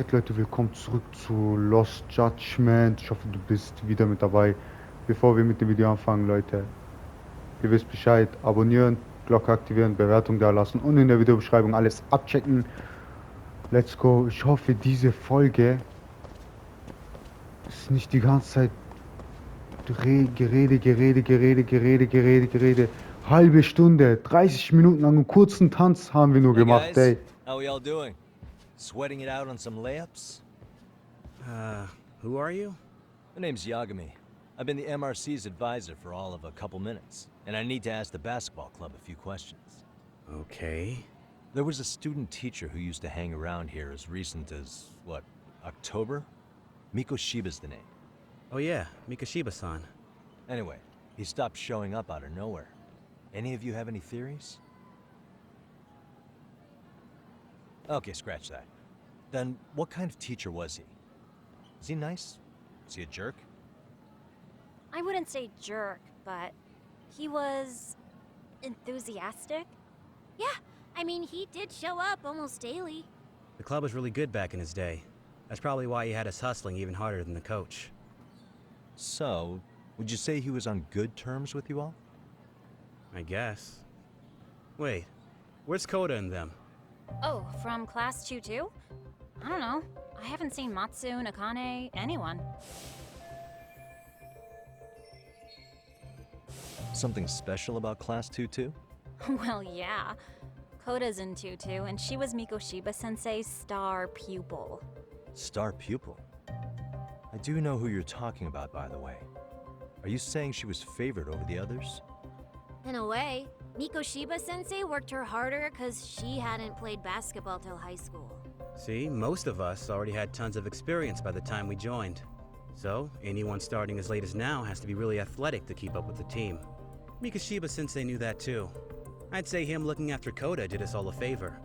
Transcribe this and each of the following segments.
geht, Leute, willkommen zurück zu Lost Judgment. Ich hoffe, du bist wieder mit dabei. Bevor wir mit dem Video anfangen, Leute, ihr wisst Bescheid, abonnieren, Glocke aktivieren, Bewertung da lassen und in der Videobeschreibung alles abchecken. Let's go. Ich hoffe, diese Folge ist nicht die ganze Zeit Gerede. Halbe Stunde, 30 Minuten lang einen kurzen Tanz haben wir nur gemacht, ey. How we all doing? Sweating it out on some layups? Who are you? My name's Yagami. I've been the MRC's advisor for all of a couple minutes, and I need to ask the basketball club a few questions. Okay. There was a student teacher who used to hang around here as recent as, what, October? Mikoshiba's the name. Oh yeah, Mikoshiba-san. Anyway, he stopped showing up out of nowhere. Any of you have any theories? Okay, scratch that. Then, what kind of teacher was he? Was he nice? Was he a jerk? I wouldn't say jerk, but he was enthusiastic. Yeah, I mean, he did show up almost daily. The club was really good back in his day. That's probably why he had us hustling even harder than the coach. So, would you say he was on good terms with you all? I guess. Wait, where's Koda and them? Oh, from class 2 too? I don't know. I haven't seen Matsu, Nakane, anyone. Something special about Class 2 too? Well, yeah. Koda's in 2-2, and she was Mikoshiba-sensei's star pupil. Star pupil? I do know who you're talking about, by the way. Are you saying she was favored over the others? In a way, Mikoshiba-sensei worked her harder because she hadn't played basketball till high school. See, most of us already had tons of experience by the time we joined. So, anyone starting as late as now has to be really athletic to keep up with the team. Mikoshiba-sensei knew that too. I'd say him looking after Koda did us all a favor.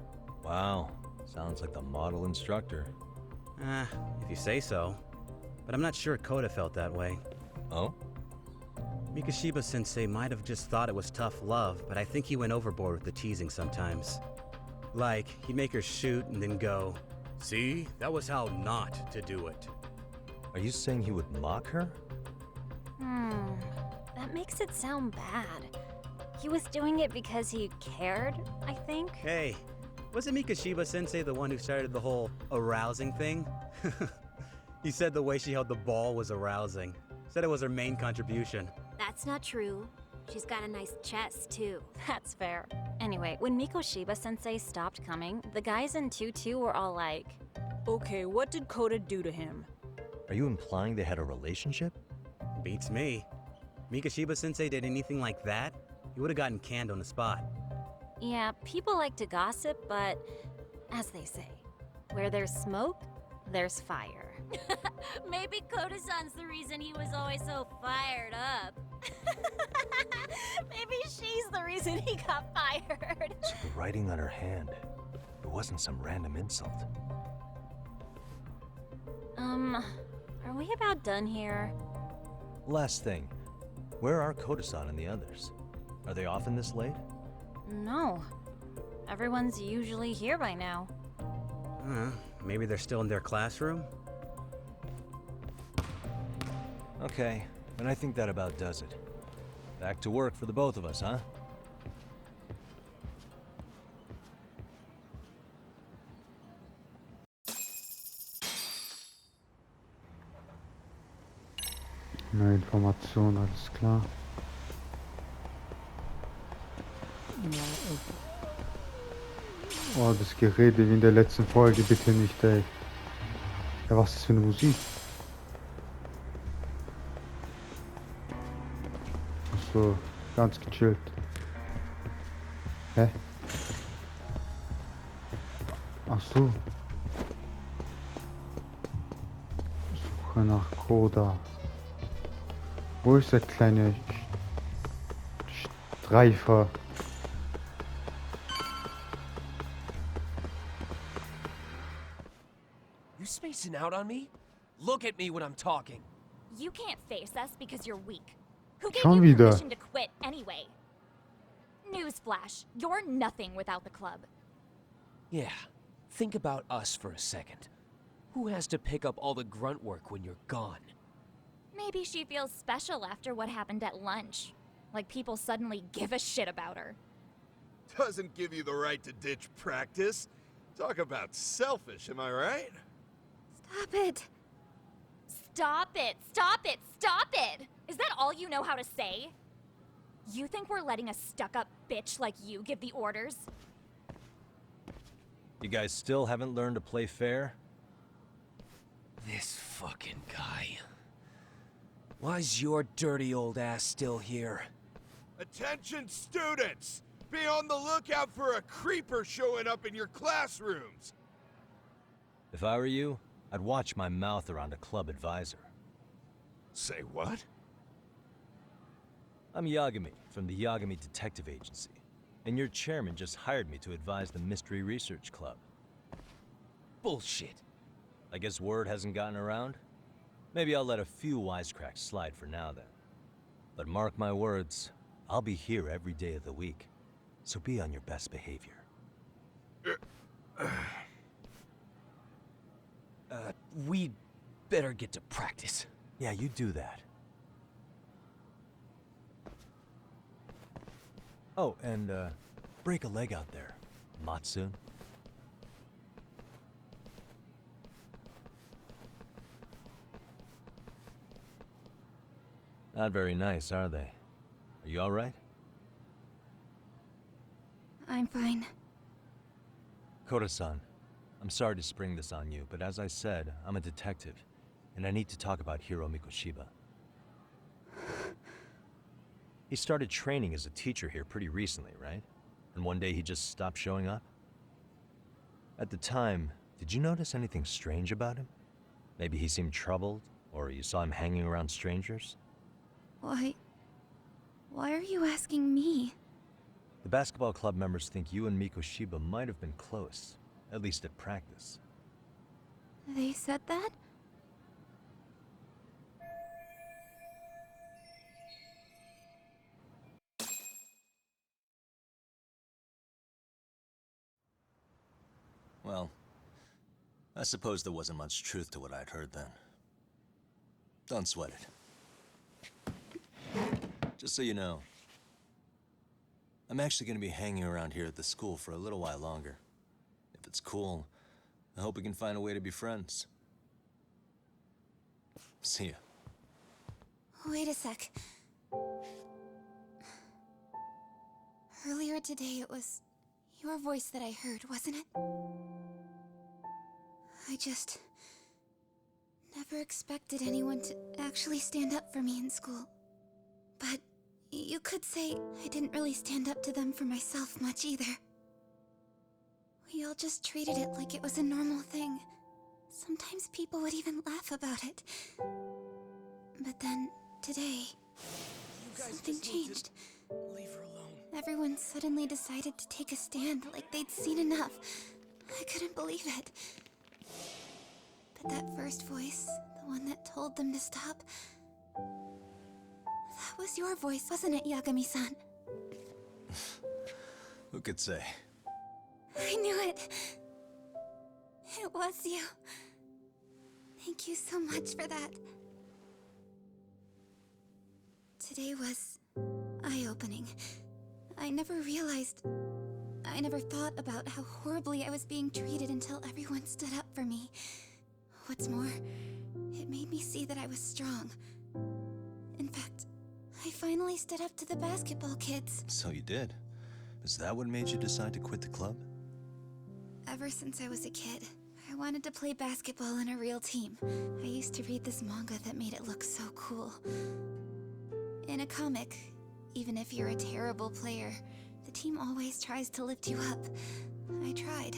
Wow, sounds like the model instructor. If you say so. But I'm not sure Koda felt that way. Oh? Mikoshiba-sensei might have just thought it was tough love, but I think he went overboard with the teasing sometimes. Like, he'd make her shoot and then go, "See, that was how not to do it." Are you saying he would mock her? That makes it sound bad. He was doing it because he cared, I think. Hey, wasn't Mikoshiba-sensei the one who started the whole arousing thing? He said the way she held the ball was arousing. Said it was her main contribution. That's not true. She's got a nice chest, too. That's fair. Anyway, when Mikoshiba-sensei stopped coming, the guys in 2-2 were all like, "Okay, what did Koda do to him?" Are you implying they had a relationship? Beats me. Mikoshiba-sensei did anything like that, he would have gotten canned on the spot. Yeah, people like to gossip, but as they say, where there's smoke, there's fire. Maybe Koda-san's the reason he was always so fired up. Maybe she's the reason he got fired. So the writing on her hand, it wasn't some random insult. Are we about done here? Last thing, where are Koda-san and the others? Are they often this late? No. Everyone's usually here by now. Maybe they're still in their classroom? Okay, and I think that about does it. Back to work for the both of us, huh? Neue Information, alles klar. Oh, das Gerede wie in der letzten Folge, bitte nicht, ey. Ja, was ist das für eine Musik? Achso, ganz gechillt. Hä? Ach so. Suche nach Koda. Wo ist der kleine Streifer? You spacing out on me? Look at me when I'm talking. You can't face us because you're weak. Who gave Schon you wieder. permission to quit anyway? Newsflash, you're nothing without the club. Yeah, think about us for a second. Who has to pick up all the grunt work when you're gone? Maybe she feels special after what happened at lunch. Like people suddenly give a shit about her. Doesn't give you the right to ditch practice. Talk about selfish, am I right? Stop it. Stop it! Stop it! Stop it! Is that all you know how to say? You think we're letting a stuck-up bitch like you give the orders? You guys still haven't learned to play fair? This fucking guy. Why's your dirty old ass still here? Attention students! Be on the lookout for a creeper showing up in your classrooms! If I were you, I'd watch my mouth around a club advisor. Say what? I'm Yagami from the Yagami Detective Agency, and your chairman just hired me to advise the Mystery Research Club. Bullshit. I guess word hasn't gotten around? Maybe I'll let a few wisecracks slide for now then. But mark my words, I'll be here every day of the week, so be on your best behavior. We'd better get to practice. Yeah, you do that. Oh, and break a leg out there, Matsun. Not very nice, are they? Are you all right? I'm fine. Koda-san, I'm sorry to spring this on you, but as I said, I'm a detective, and I need to talk about Hiro Mikoshiba. He started training as a teacher here pretty recently, right? And one day he just stopped showing up? At the time, did you notice anything strange about him? Maybe he seemed troubled, or you saw him hanging around strangers? Why are you asking me? The basketball club members think you and Mikoshiba might have been close, at least at practice. They said that? Well, I suppose there wasn't much truth to what I'd heard then. Don't sweat it. Just so you know, I'm actually going to be hanging around here at the school for a little while longer. If it's cool, I hope we can find a way to be friends. See ya. Wait a sec. Earlier today it was your voice that I heard, wasn't it? I just never expected anyone to actually stand up for me in school. But you could say I didn't really stand up to them for myself much either. We all just treated it like it was a normal thing. Sometimes people would even laugh about it. But then, today, something changed. Leave her alone. Everyone suddenly decided to take a stand like they'd seen enough. I couldn't believe it. But that first voice, the one that told them to stop, that was your voice, wasn't it, Yagami-san? Who could say? I knew it. It was you. Thank you so much for that. Today was eye-opening. I never thought about how horribly I was being treated until everyone stood up for me. What's more, it made me see that I was strong. In fact, I finally stood up to the basketball kids. So you did. Is that what made you decide to quit the club? Ever since I was a kid, I wanted to play basketball in a real team. I used to read this manga that made it look so cool. In a comic, even if you're a terrible player, the team always tries to lift you up. I tried.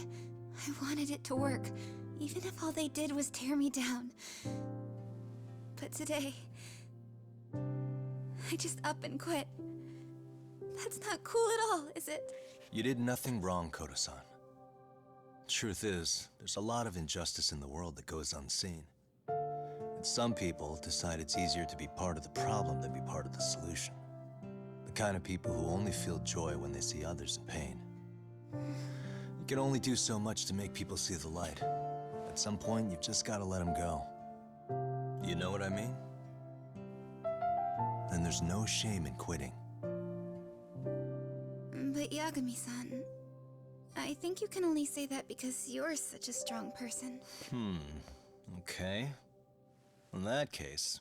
I wanted it to work, even if all they did was tear me down. But today, I just up and quit. That's not cool at all, is it? You did nothing wrong, Koda-san. Truth is, there's a lot of injustice in the world that goes unseen. And some people decide it's easier to be part of the problem than be part of the solution. The kind of people who only feel joy when they see others in pain. You can only do so much to make people see the light. At At some point, you've just gotta let them go. You know what I mean? Then there's no shame in quitting. But Yagami-san, I think you can only say that because you're such a strong person. Okay. In that case,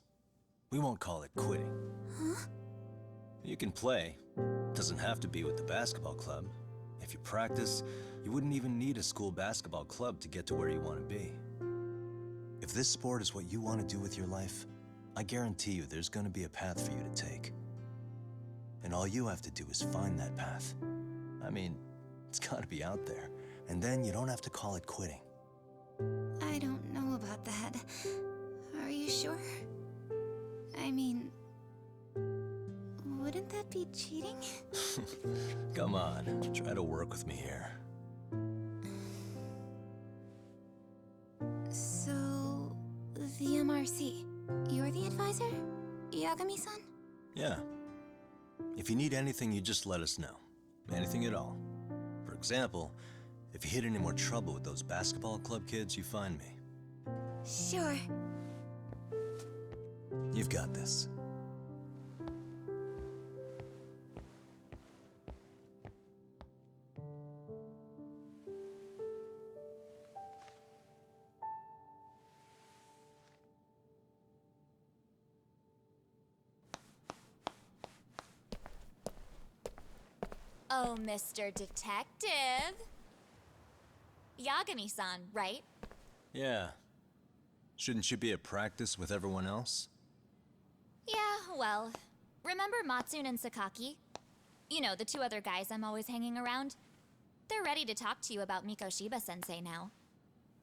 we won't call it quitting. Huh? You can play. Doesn't have to be with the basketball club. If you practice, you wouldn't even need a school basketball club to get to where you want to be. If this sport is what you want to do with your life, I guarantee you there's going to be a path for you to take. And all you have to do is find that path. I mean, it's got to be out there. And then you don't have to call it quitting. I don't know about that. Are you sure? I mean, wouldn't that be cheating? Come on, try to work with me here. So, the MRC, you're the advisor? Yagami-san? Yeah. If you need anything, you just let us know. Anything at all. For example, if you hit any more trouble with those basketball club kids, you find me. Sure. You've got this. Oh, Mr. Detective. Yagami-san, right? Yeah. Shouldn't you be at practice with everyone else? Yeah, well, remember Matsune and Sakaki? You know, the two other guys I'm always hanging around? They're ready to talk to you about Mikoshiba-sensei now.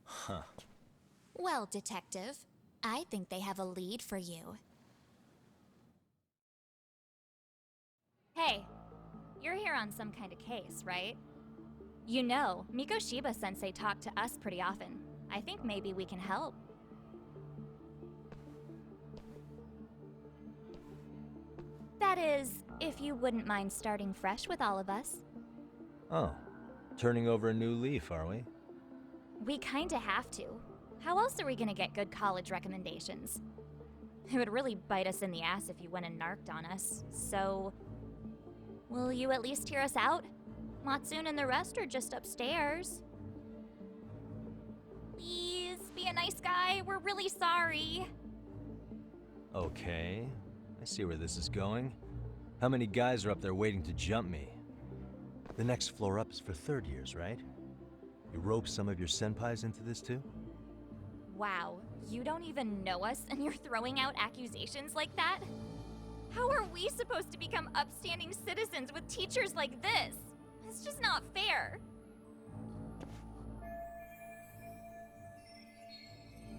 Huh. Well, Detective, I think they have a lead for you. Hey, you're here on some kind of case, right? You know, Mikoshiba-sensei talked to us pretty often. I think maybe we can help. That is, if you wouldn't mind starting fresh with all of us. Oh. Turning over a new leaf, are we? We kinda have to. How else are we gonna get good college recommendations? It would really bite us in the ass if you went and narked on us, so... Will you at least hear us out? Matsune and the rest are just upstairs. Please, be a nice guy, we're really sorry. Okay. I see where this is going. How many guys are up there waiting to jump me? The next floor up is for third years, right? You rope some of your senpais into this too? Wow, you don't even know us and you're throwing out accusations like that? How are we supposed to become upstanding citizens with teachers like this? It's just not fair.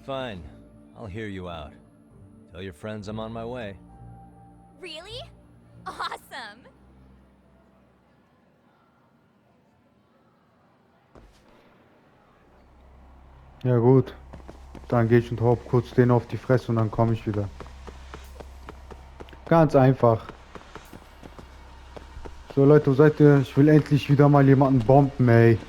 Fine. I'll hear you out. Tell your friends I'm on my way. Really? Awesome! Ja gut, dann gehe ich und hau kurz den auf die Fresse und dann komme ich wieder. Ganz einfach. So Leute, wo seid ihr? Ich will endlich wieder mal jemanden bomben, ey.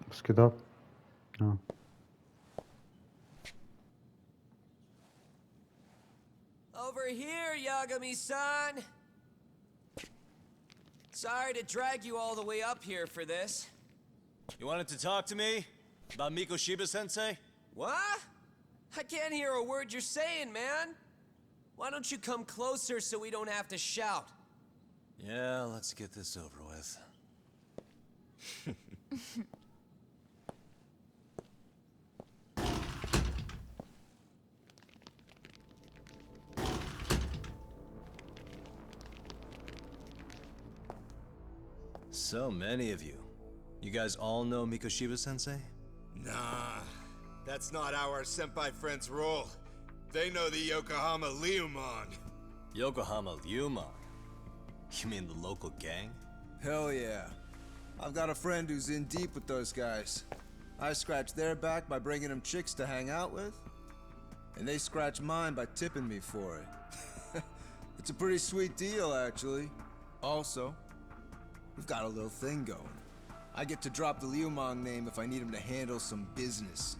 Was geht ab? Ja. Over here, Yagami-san! Sorry to drag you all the way up here for this. You wanted to talk to me? About Mikoshiba-sensei? What? I can't hear a word you're saying, man. Why don't you come closer so we don't have to shout? Yeah, let's get this over with. So many of you. You guys all know Mikoshiba-sensei? Nah, that's not how our senpai friends roll. They know the Yokohama Leumon. Yokohama Leumon? You mean the local gang? Hell yeah. I've got a friend who's in deep with those guys. I scratch their back by bringing them chicks to hang out with, and they scratch mine by tipping me for it. It's a pretty sweet deal, actually. Also, we've got a little thing going. I get to drop the Liumang name if I need him to handle some business.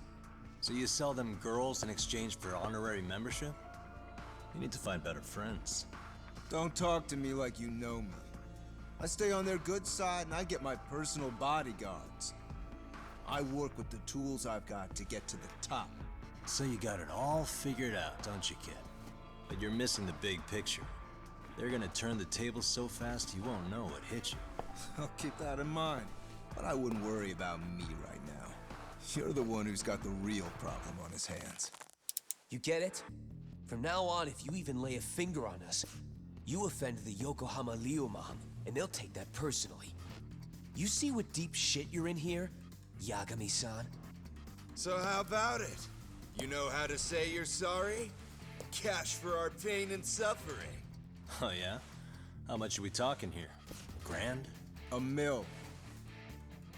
So you sell them girls in exchange for honorary membership? You need to find better friends. Don't talk to me like you know me. I stay on their good side and I get my personal bodyguards. I work with the tools I've got to get to the top. So you got it all figured out, don't you, kid? But you're missing the big picture. They're gonna turn the tables so fast you won't know what hit you. I'll keep that in mind. But I wouldn't worry about me right now. You're the one who's got the real problem on his hands. You get it? From now on, if you even lay a finger on us, you offend the Yokohama Liumang, and they'll take that personally. You see what deep shit you're in here, Yagami-san? So how about it? You know how to say you're sorry? Cash for our pain and suffering. Oh yeah? How much are we talking here? Grand? $1 million.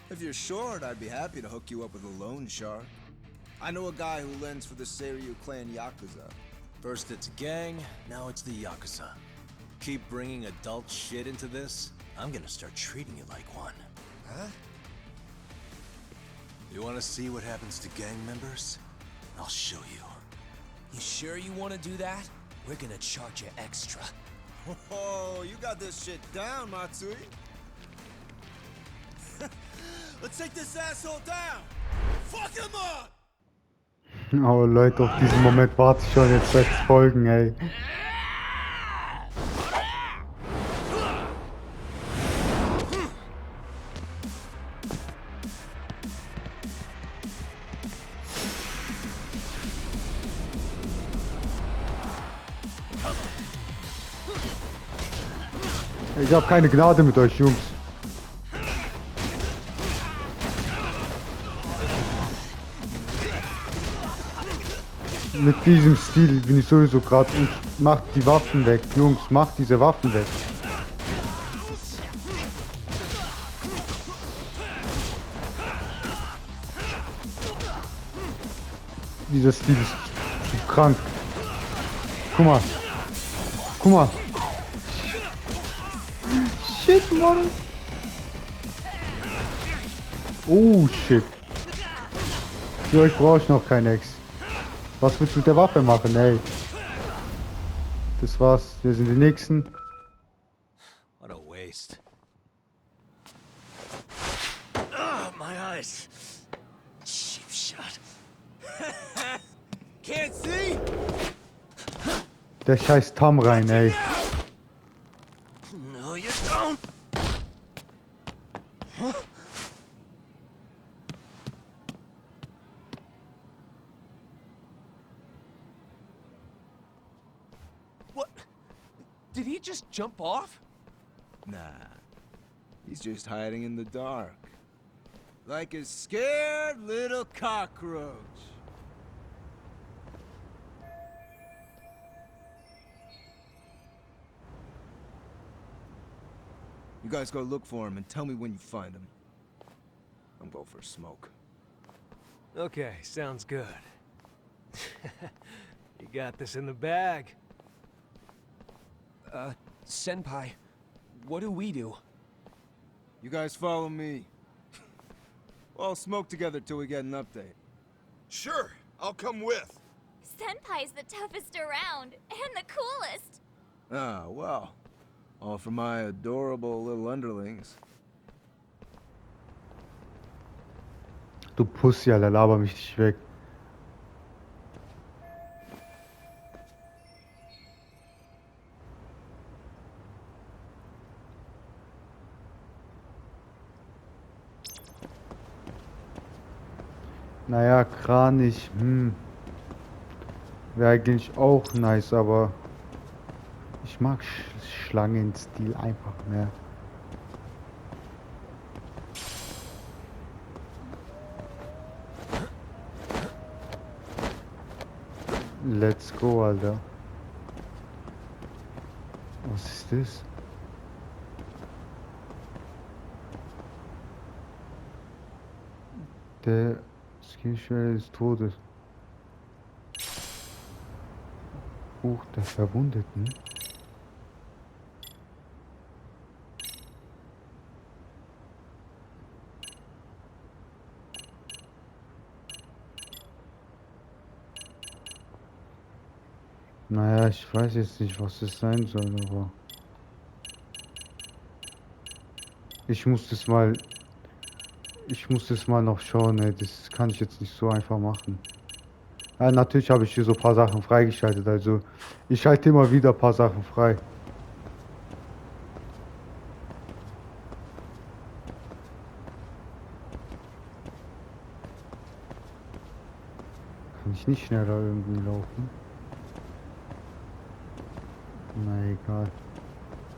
If you're short, I'd be happy to hook you up with a loan shark. I know a guy who lends for the Seiryu clan Yakuza. First it's a gang, now it's the Yakuza. Keep bringing adult shit into this, I'm gonna start treating you like one. Huh? You wanna see what happens to gang members? I'll show you. You sure you want to do that? We're gonna charge you extra. Oh, you got this shit down, Matsui. Let's take this asshole down! Fuck him up! Oh Leute, auf diesen Moment warte ich schon jetzt 6 Folgen, ey. Ich hab keine Gnade mit euch, Jungs. Mit diesem Stil bin ich sowieso gerade. Macht die Waffen weg, Jungs, macht diese Waffen weg. Dieser Stil ist zu krank. Guck mal. Guck mal. Shit, Mann. Oh, shit. Für euch brauche ich noch kein Ex. Was willst du mit der Waffe machen, ey? Das war's. Wir sind die Nächsten. What a waste. Ah, my eyes. Cheap shot. Can't see? Der scheiß Tam rein, ey. No, you don't. What? Did he just jump off? Nah. He's just hiding in the dark. Like a scared little cockroach. You guys go look for him and tell me when you find him. I'm going for a smoke. Okay, sounds good. You got this in the bag. Senpai, what do we do? You guys follow me. We'll all smoke together till we get an update. Sure, I'll come with. Senpai's the toughest around, and the coolest. Ah, well. All for my adorable little underlings. Du Pussy, Alter, laber mich nicht weg. Naja, Kranich, wäre eigentlich auch nice, aber ich mag Schlangenstil einfach mehr. Let's go, Alter. Was ist das? Der Skillschwelle des Todes. Buch der Verwundeten. Naja, ich weiß jetzt nicht, was es sein soll, aber ich muss das mal, ich muss das mal noch schauen, ey. Das kann ich jetzt nicht so einfach machen. Ja, natürlich habe ich hier so ein paar Sachen freigeschaltet, also ich schalte immer wieder ein paar Sachen frei. Kann ich nicht schneller irgendwie laufen? Na egal.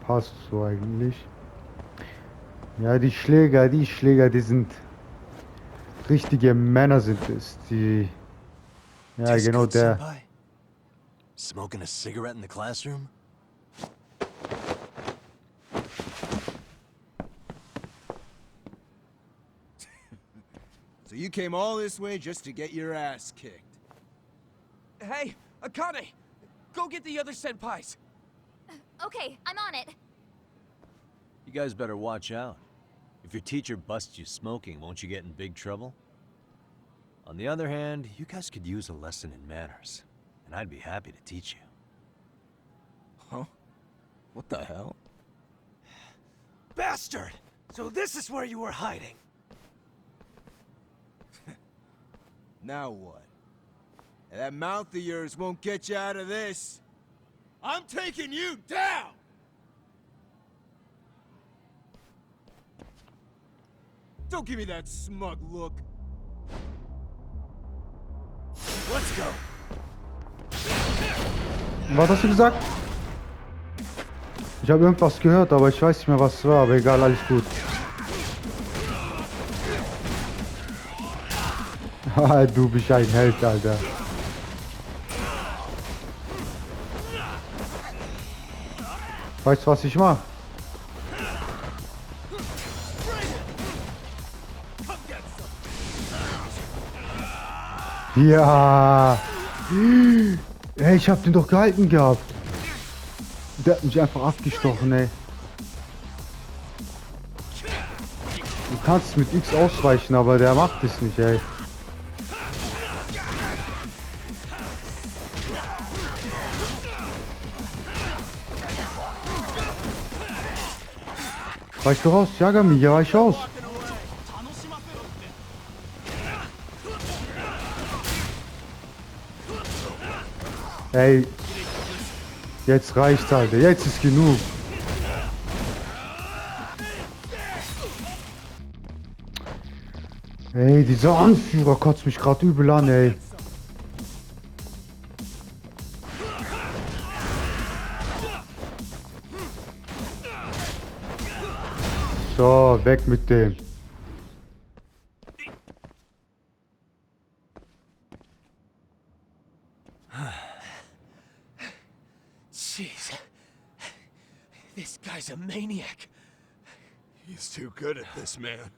Passt so eigentlich. Ja, die Schläger, die sind richtige Männer sind es. Die. Ja, Tastes genau good, der. Senpai? Smoking a cigarette in the classroom? So you came all this way just to get your ass kicked. Hey, Akane! Go get the other senpais! Okay, I'm on it. You guys better watch out. If your teacher busts you smoking, won't you get in big trouble? On the other hand, you guys could use a lesson in manners, and I'd be happy to teach you. Huh? What the hell? Bastard! So this is where you were hiding! Now what? That mouth of yours won't get you out of this. I'm taking you down! Don't give me that smug look. Let's go! Was hast du gesagt? Ich habe irgendwas gehört, aber ich weiß nicht mehr, was es war. Aber egal, alles gut. Haha, du bist ein Held, Alter. Weißt du, was ich mache? Ja. Ey, ich hab den doch gehalten gehabt. Der hat mich einfach abgestochen, ey. Du kannst mit X ausweichen, aber der macht es nicht, ey. Weich du raus, Yagami, ja, weich aus. Ey. Jetzt reicht's, Alter. Jetzt ist genug. Ey, dieser Anführer kotzt mich gerade übel an, ey. So, weg mit dem. Jeez. This guy's a maniac. He's too good at this, man.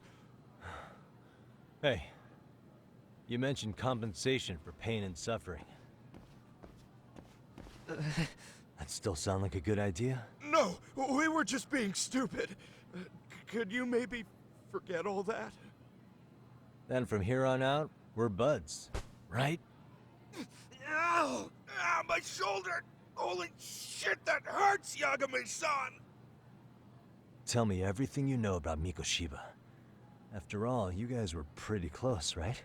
Hey, you mentioned compensation for pain and suffering. That still sound like a good idea? No, we were just being stupid. Could you maybe forget all that? Then from here on out, we're buds, right? Ow! Ah, my shoulder! Holy shit, that hurts, Yagami-san! Tell me everything you know about Mikoshiba. After all, you guys were pretty close, right?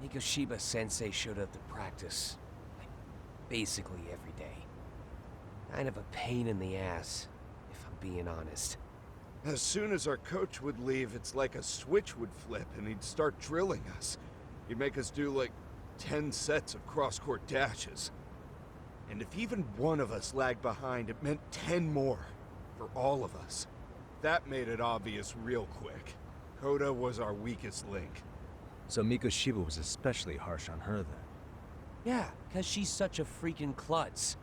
Mikoshiba Sensei showed up to practice, like, basically every day. Kind of a pain in the ass, if I'm being honest. As soon as our coach would leave, it's like a switch would flip and he'd start drilling us. He'd make us do like 10 sets of cross-court dashes. And if even one of us lagged behind, it meant 10 more for all of us. That made it obvious real quick. Koda was our weakest link. So Mikoshiba was especially harsh on her then. Yeah, cause she's such a freaking klutz.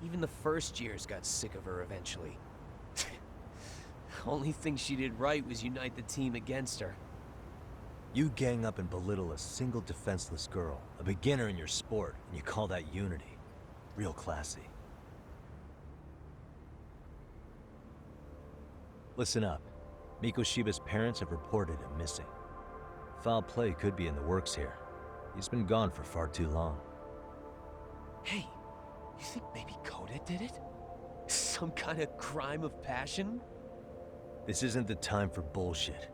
Even the first years got sick of her eventually. Only thing she did right was unite the team against her. You gang up and belittle a single defenseless girl, a beginner in your sport, and you call that unity. Real classy. Listen up. Mikoshiba's parents have reported him missing. Foul play could be in the works here. He's been gone for far too long. Hey, you think maybe Koda did it? Some kind of crime of passion? This isn't the time for bullshit.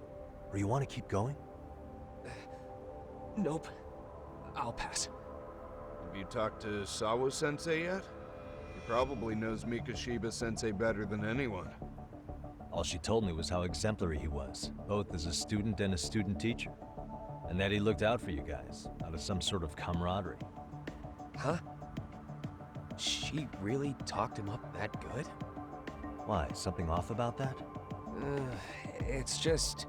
Or you want to keep going? Nope. I'll pass. Have you talked to Sawa-sensei yet? He probably knows Mikoshiba-sensei better than anyone. All she told me was how exemplary he was, both as a student and a student teacher. And that he looked out for you guys, out of some sort of camaraderie. Huh? She really talked him up that good? Why, something off about that? It's just...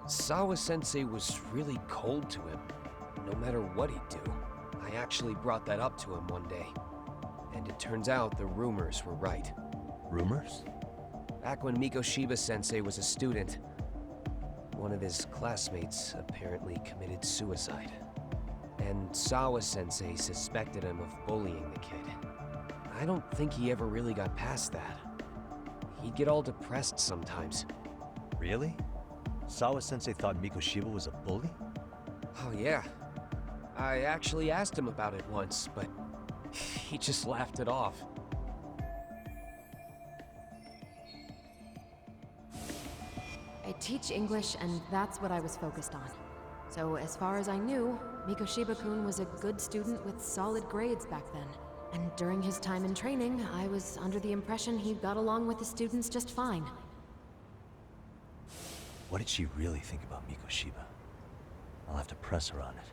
Sawa-sensei was really cold to him, no matter what he'd do. I actually brought that up to him one day. And it turns out the rumors were right. Rumors? Back when Mikoshiba-sensei was a student, one of his classmates apparently committed suicide. And Sawa-sensei suspected him of bullying the kid. I don't think he ever really got past that. He'd get all depressed sometimes. Really? Sawa-sensei thought Mikoshiba was a bully? Oh yeah. I actually asked him about it once, but he just laughed it off. I teach English, and that's what I was focused on. So as far as I knew, Mikoshiba-kun was a good student with solid grades back then. And during his time in training, I was under the impression he got along with the students just fine. What did she really think about Mikoshiba? I'll have to press her on it.